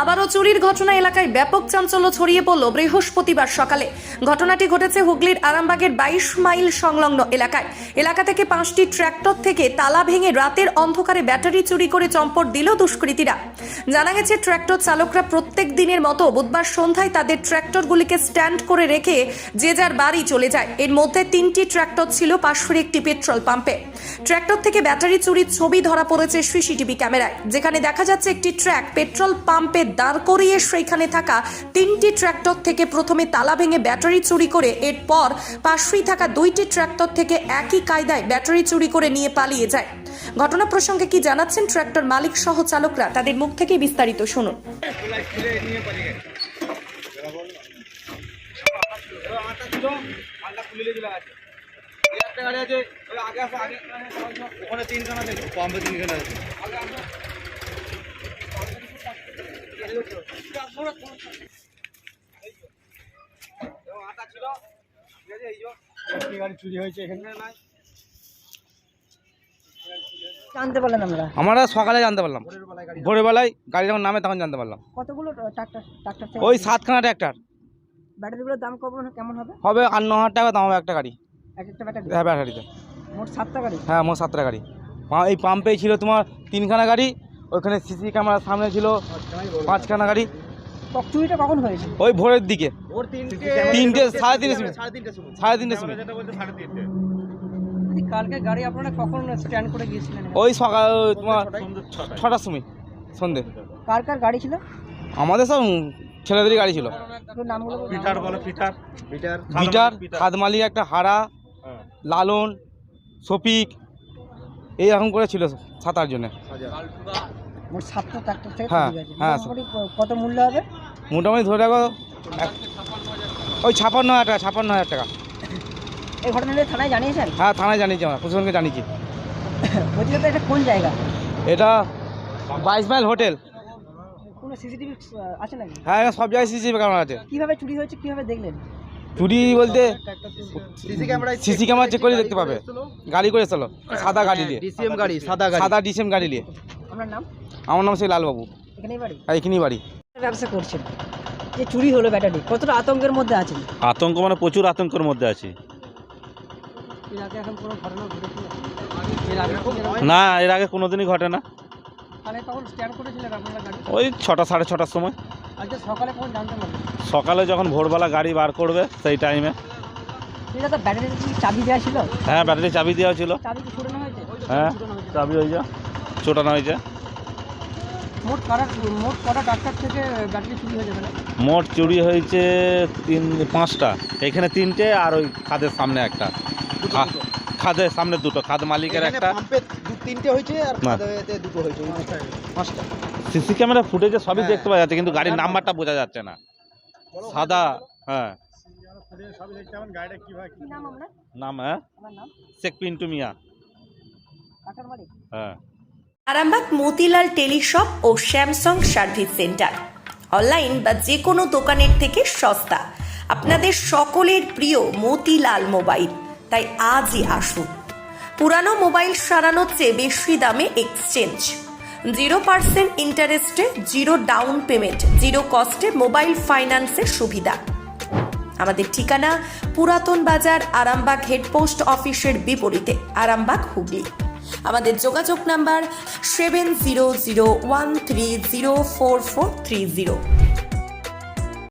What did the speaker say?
আবারও চুরির ঘটনা এলাকায় ব্যাপক চাঞ্চল্য ছড়িয়ে পড়ল বৃহস্পতিবার সকালে। ঘটনাটি ঘটেছে হুগলির আরামবাগের 22 মাইল সংলগ্ন এলাকা থেকে 5টি ট্র্যাক্টর থেকে তালা ভেঙে রাতের অন্ধকারে ব্যাটারি চুরি করে চম্পট দিল দুষ্কৃতীরা। জানা গেছে ট্র্যাক্টর চালকরা প্রত্যেক দিনের মতো বুধবার সন্ধ্যায় তাদের ট্র্যাক্টরগুলিকে স্ট্যান্ড করে রেখে যে যার বাড়ি চলে যায়। এর মধ্যে 3টি ট্র্যাক্টর ছিল পাশের একটি পেট্রোল পাম্পে। ট্র্যাক্টর থেকে ব্যাটারি চুরির ছবি ধরা পড়েছে সিসিটিভি ক্যামেরায়, যেখানে দেখা যাচ্ছে একটি ট্রাক পেট্রোল পাম্পে দাঁড় করিয়ে সেইখানে থাকা 3টি ট্র্যাক্টর থেকে প্রথমে তালা ভেঙে ব্যাটারি চুরি করে এরপর পাশেই থাকা 2টি ট্র্যাক্টর থেকে একই কায়দায় ব্যাটারি চুরি করে নিয়ে পালিয়ে যায়। ঘটনা প্রসঙ্গে কি জানাচ্ছেন ট্র্যাক্টর মালিক সহ চালকরা, তাদের মুখ থেকে বিস্তারিত শুনুন। জানতে পারলেন আমরা সকালে জানতে পারলাম, ভোরবেলায় গাড়ি যখন নামে তখন জানতে পারলাম। কতগুলো ট্রাক্টর ওই 7খানা ট্র্যাক্টর ব্যাটারিগুলোর দাম কেমন হবে? হবে 8-9 হাজার টাকা দাম হবে একটা গাড়ি। একটা ব্যাটারি? হ্যাঁ, ব্যাটারিতে মোট 7টা গাড়ি? হ্যাঁ, মোট 7টা গাড়ি। এই পাম্পেই ছিল তোমার 3খানা গাড়ি, ওইখানে সিসি ক্যামেরার সামনে ছিল 5খানা গাড়ি। চুরিটা কখন হয়েছে? ওই ভোরের দিকে 3:30 সময়। কালকে গাড়ি আপনারা কখন স্ট্যান্ড করে গিয়েছিলেন? ওই সকাল তোমার 6টার সময় সন্ধে। কার গাড়ি ছিল? আমাদের সব ছেলেদেরই গাড়ি ছিল। নামগুলো বিটার, খাদমালি, একটা হারা, লালন, শফিক, এইরকম করে ছিল 7-8 জনে। মোট 7টা ট্রাক্টর থেকে হ্যাঁ, হ্যাঁ। কত মূল্য হবে? মোটামুটি ধরে রাখো ওই 56,000 টাকা। এই ঘটনাটা থানায় জানিয়েছেন? হ্যাঁ, থানায় জানিয়েছি, আমরা প্রশাসনকে জানিয়েছি। বলছি তো এটা কোন জায়গা? এটা 22 মাইল হোটেল। কোনো সিসিটিভি আছে নাকি? হ্যাঁ, সব জায়গায় সিসিটিভি ক্যামেরা আছে। কিভাবে চুরি হয়েছে কিভাবে দেখলেন? চুরি বলতে সিসি ক্যামেরা চেক করে দেখতে পাবে। গাড়ি করে চলো, সাদা গাড়ি নিয়ে, সাদা ডিসিএম গাড়ি নিয়ে। আপনার নাম? আমার নাম সেই লালবাবু। এখানেই বাড়ি? হ্যাঁ, এখানেই বাড়ি। ব্যবসা করছেন, যে চুরি হলো ব্যাটারি, কতটা আতঙ্কের মধ্যে আছেন? আতঙ্ক মানে প্রচুর আতঙ্কের মধ্যে আছি। এর আগে এখন কোনো ঘটনা ঘটেছিল? না, এর আগে কোনোদিনই ঘটে না। তাহলে তখন স্ট্যান্ড করেছিলেন আপনারা গাড়ি? ওই 6টা 6:30 সময়। আজকে সকালে কোন জানতে পারলেন? সকালে যখন ভোরবেলা গাড়ি বার করবে সেই টাইমে। এটা তো ব্যাটারিতে কি চাবি দেওয়া ছিল? হ্যাঁ, ব্যাটারি চাবি দেওয়া ছিল। চাবি কি ছুটানো হয়েছে? হ্যাঁ, চাবি হয়েছে, ছোটানো হয়েছে। মোট কটা ট্রাক্টর থেকে ব্যাটারি চুরি হয়ে যাবে না? মোট চুরি হয়েছে 5টা। এখানে 3টে আর ওই খাদের সামনে একটা। খাদের সামনে 2টো, খাদ মালিকের একটা। 3টে হয়েছে আর খাদেতে 2টো হয়েছে, 5টা। সিসি ক্যামেরা ফুটেজে সবই দেখতে পাওয়া যাচ্ছে, কিন্তু গাড়ির নাম্বারটা বোঝা যাচ্ছে না। সাদা, হ্যাঁ। নাম হ্যাঁ, শেখ পিন্টু মিয়া। হ্যাঁ। আরামবাগ মতিলাল টেলিশপ ও স্যামসাং সার্ভিস সেন্টার, অনলাইন বা যে কোনো দোকানের থেকে সস্তা। আপনাদের সকলের প্রিয় মতিলাল মোবাইল, তাই আজই আসুন। পুরানো মোবাইল সারানোর চেয়ে বেশি দামে এক্সচেঞ্জ, 0% ইন্টারেস্টে, 0 ডাউন পেমেন্ট, 0 কস্টে মোবাইল ফাইন্যান্সের সুবিধা। আমাদের ঠিকানা পুরাতন বাজার, আরামবাগ হেডপোস্ট অফিসের বিপরীতে, আরামবাগ, হুগলি। আমাদের যোগাযোগ নাম্বার 7001304430।